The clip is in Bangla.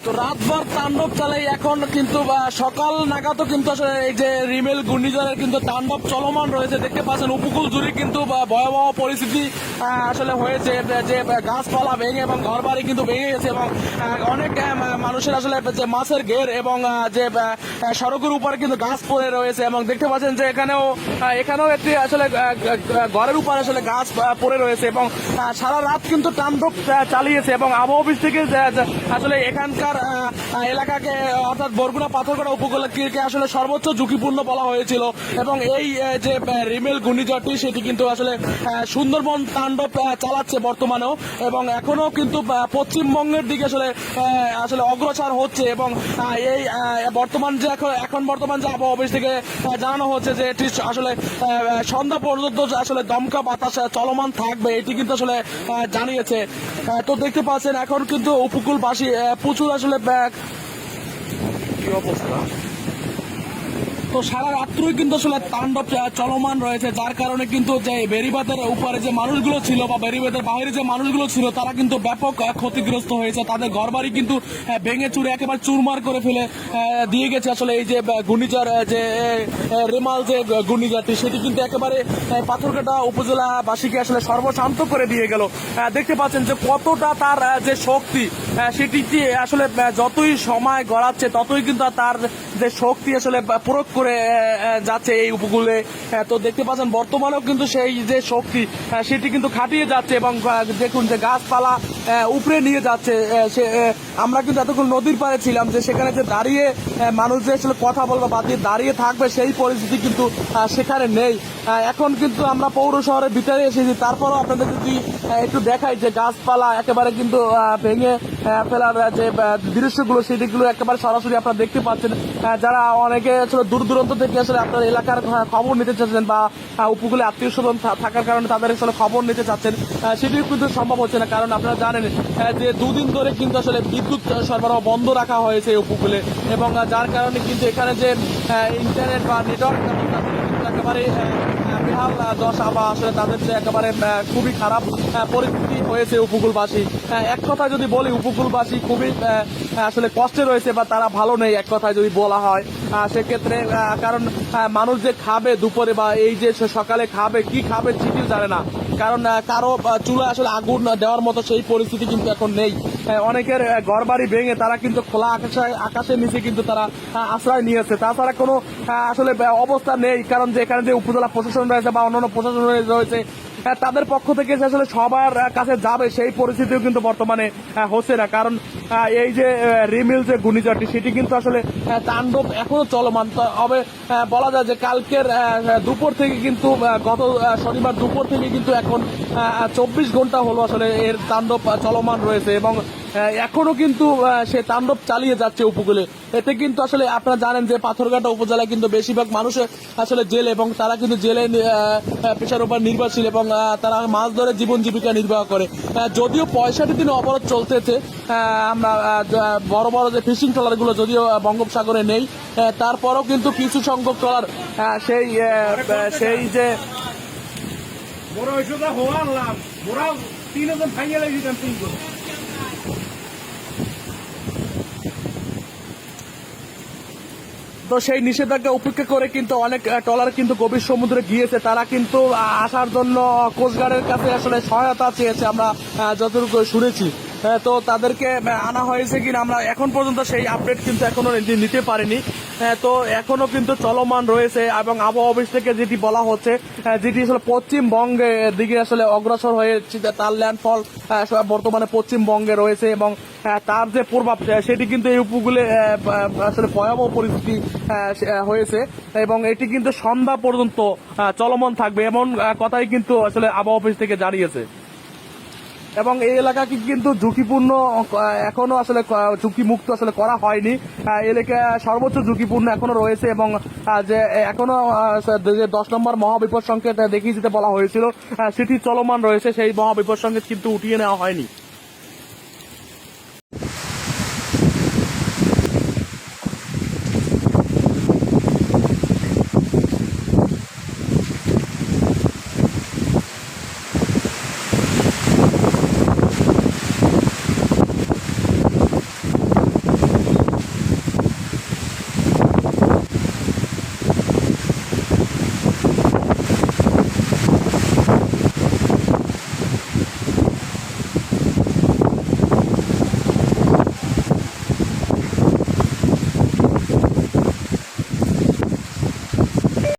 তো রাতভর তাণ্ডব চালাই এখন কিন্তু সকাল নাগাদও কিন্তু আসলে এই যে রিমেল ঘূর্ণিঝড়ের কিন্তু তাণ্ডব চলমান রয়েছে। দেখতে পাচ্ছেন উপকূল জুড়ে কিন্তু ভয়াবহ পরিস্থিতি আসলে হয়েছে, যে গাছপালা ভেঙে এবং ঘর বাড়ি কিন্তু ভেঙে গেছে এবং অনেক মানুষের আসলে যে মাছের ঘের এবং যে সড়কের উপরে কিন্তু গাছ পড়ে রয়েছে এবং দেখতে পাচ্ছেন যে এখানেও একটি আসলে ঘরের উপরে আসলে গাছ পড়ে রয়েছে এবং সারা রাত কিন্তু তাণ্ডব চালিয়েছে এবং আবহাওয়া অফিস থেকে আসলে এখানকার এলাকাকে অর্থাৎ বরগুনা পাথরঘাটা উপকূলকে আসলে সর্বোচ্চ ঝুঁকিপূর্ণ বলা হয়েছিল এবং এই যে রিমেল ঘূর্ণিঝড়টি সেটি কিন্তু আসলে সুন্দরবন তাণ্ডব চালাচ্ছে বর্তমানেও এবং এখনো কিন্তু পশ্চিমবঙ্গের দিকে আসলে অগ্রসর হচ্ছে এবং এই বর্তমান যে বর্তমান যে আবহাওয়া অফিস থেকে জানানো হচ্ছে যে এটি আসলে সন্ধ্যা পর্যন্ত আসলে দমকা বাতাস চলমান থাকবে, এটি কিন্তু আসলে জানিয়েছে। তো দেখতে পাচ্ছেন এখন কিন্তু উপকূলবাসী প্রচুর আসলে কি অবস্থা, তো সারা রাত্রই কিন্তু আসলে তাণ্ডব চলমান রয়েছে, যার কারণে কিন্তু যে বেড়িবাঁধের উপরে যে মানুষগুলো ছিল বা বেড়িবাঁধের বাইরে যে মানুষগুলো ছিল তারা কিন্তু ব্যাপক ক্ষতিগ্রস্ত হয়েছে। তাদের ঘরবাড়ি কিন্তু ভেঙে চুরে একেবারে চুরমার করে ফেলে দিয়ে গেছে। আসলে এই যে ঘূর্ণিঝড় যে রেমাল যে ঘূর্ণিঝড়টি সেটি কিন্তু একেবারে পাথরঘাটা উপজেলাবাসীকে আসলে সর্বশান্ত করে দিয়ে গেল। দেখতে পাচ্ছেন যে কতটা তার যে শক্তি সেটি আসলে যতই সময় গড়াচ্ছে ততই কিন্তু তার যে শক্তি আসলে প্রয়োগ করে যাচ্ছে এই উপকূলে। তো দেখতে পাচ্ছেন বর্তমানেও কিন্তু সেই যে শক্তি সেটি কিন্তু খাটিয়ে যাচ্ছে এবং দেখুন যে গাছপালা উপরে নিয়ে যাচ্ছে। আমরা কিন্তু এতক্ষণ নদীর পাড়ে ছিলাম, যে সেখানে যে দাঁড়িয়ে মানুষ যে আসলে কথা বলবে বা দাঁড়িয়ে থাকবে সেই পরিস্থিতি কিন্তু সেখানে নেই। এখন কিন্তু আমরা পৌর শহরের ভিতরে এসেছি, তারপরও আপনাদের যদি একটু দেখাই যে গাছপালা একেবারে কিন্তু ভেঙে ফেলার যে দৃশ্যগুলো সেটিগুলো একেবারে সরাসরি আপনারা দেখতে পাচ্ছেন। যারা অনেকে আসলে দূর দূরান্ত থেকে আসলে আপনার এলাকার খবর নিতে চাচ্ছেন বা উপকূলে আত্মীয় স্বজন থাকার কারণে তাদের আসলে খবর নিতে চাচ্ছেন, সেটিও কিন্তু সম্ভব হচ্ছে না। কারণ আপনারা জানেন যে দুদিন ধরে কিন্তু আসলে বিদ্যুৎ সরবরাহ বন্ধ রাখা হয়েছে এই উপকূলে এবং যার কারণে কিন্তু এখানে যে ইন্টারনেট বা নেটওয়ার্ক একেবারে বেহাল দশা বা আসলে তাদের যে একেবারে খুবই খারাপ পরিস্থিতি হয়েছে উপকূলবাসী। এক কথায় যদি বলি উপকূলবাসী খুবই আসলে কষ্টে রয়েছে বা তারা ভালো নেই এক কথায় যদি বলা হয় সেক্ষেত্রে। কারণ মানুষ যে খাবে দুপুরে বা এই যে সকালে খাবে কি খাবে সেটিও জানে না, কারণ কারো চুলা আসলে আগুন দেওয়ার মতো সেই পরিস্থিতি কিন্তু এখন নেই। অনেকের ঘর বাড়ি ভেঙে তারা কিন্তু খোলা আকাশের নিচে কিন্তু তারা আশ্রয় নিয়েছে, তাছাড়া কোনো আসলে অবস্থা নেই। কারণ যে এখানে যে উপজেলা প্রশাসন রয়েছে বা অন্যান্য প্রশাসন রয়েছে তাদের পক্ষ থেকে আসলে সবার কাছে যাবে সেই পরিস্থিতিও কিন্তু বর্তমানে হচ্ছে না। কারণ এই যে রিমিল যে ঘূর্ণিঝড়টি সেটি কিন্তু আসলে তাণ্ডব এখনো চলমান। তবে বলা যায় যে কালকের দুপুর থেকে কিন্তু গত শনিবার দুপুর থেকে কিন্তু এখন 24 ঘন্টা হলো আসলে এর তাণ্ডব চলমান রয়েছে এবং এখনো কিন্তু সে তাণ্ডব চালিয়ে যাচ্ছে উপকূলে। এতে কিন্তু আসলে আপনারা জানেন যে পাথরঘাটা উপজেলায় কিন্তু বেশিরভাগ মানুষ আসলে জেলে এবং তারা কিন্তু জেলে পেশার উপর নির্ভরশীল এবং তারা মাছ ধরে জীবন জীবিকা নির্বাহ করে। যদিও 65 দিন অবরোধ চলতেছে, আমরা বড় বড় যে ফিশিং ট্রলারগুলো যদিও বঙ্গোপসাগরে নেই, তারপরও কিন্তু কিছু সংখ্যক ট্রলার সেই যে তো সেই নিষেধাজ্ঞা উপেক্ষা করে কিন্তু অনেক ট্রলার কিন্তু গভীর সমুদ্রে গিয়েছে। তারা কিন্তু আসার জন্য কোস্টগার্ডের কাছে আসলে সহায়তা চেয়েছে আমরা যতটুকু শুনেছি। তো তাদেরকে আনা হয়েছে কিনা আমরা এখন পর্যন্ত সেই আপডেট কিন্তু এখনো নিতে পারিনি। তো এখনো কিন্তু চলমান রয়েছে এবং আবহাওয়া অফিস থেকে যেটি বলা হচ্ছে যেটি আসলে পশ্চিমবঙ্গের দিকে আসলে অগ্রসর হয়েছে, তার ল্যান্ডফল বর্তমানে পশ্চিমবঙ্গে রয়েছে এবং তার যে প্রভাব সেটি কিন্তু এই উপকূলে আসলে ভয়াবহ পরিস্থিতি হয়েছে এবং এটি কিন্তু সন্ধ্যা পর্যন্ত চলমান থাকবে এমন কথাই কিন্তু আসলে আবহাওয়া অফিস থেকে জানিয়েছে। এবং এই এলাকাকে কিন্তু ঝুঁকিপূর্ণ এখনো আসলে ঝুঁকি মুক্ত আসলে করা হয়নি। এলাকা সর্বোচ্চ ঝুঁকিপূর্ণ এখনো রয়েছে এবং যে এখনো যে 10 নম্বর মহাবিপদ সংকেত দেখিয়ে দিতে বলা হয়েছিল সেটি চলমান রয়েছে, সেই মহাবিপদ সংকেত কিন্তু উঠিয়ে নেওয়া হয়নি।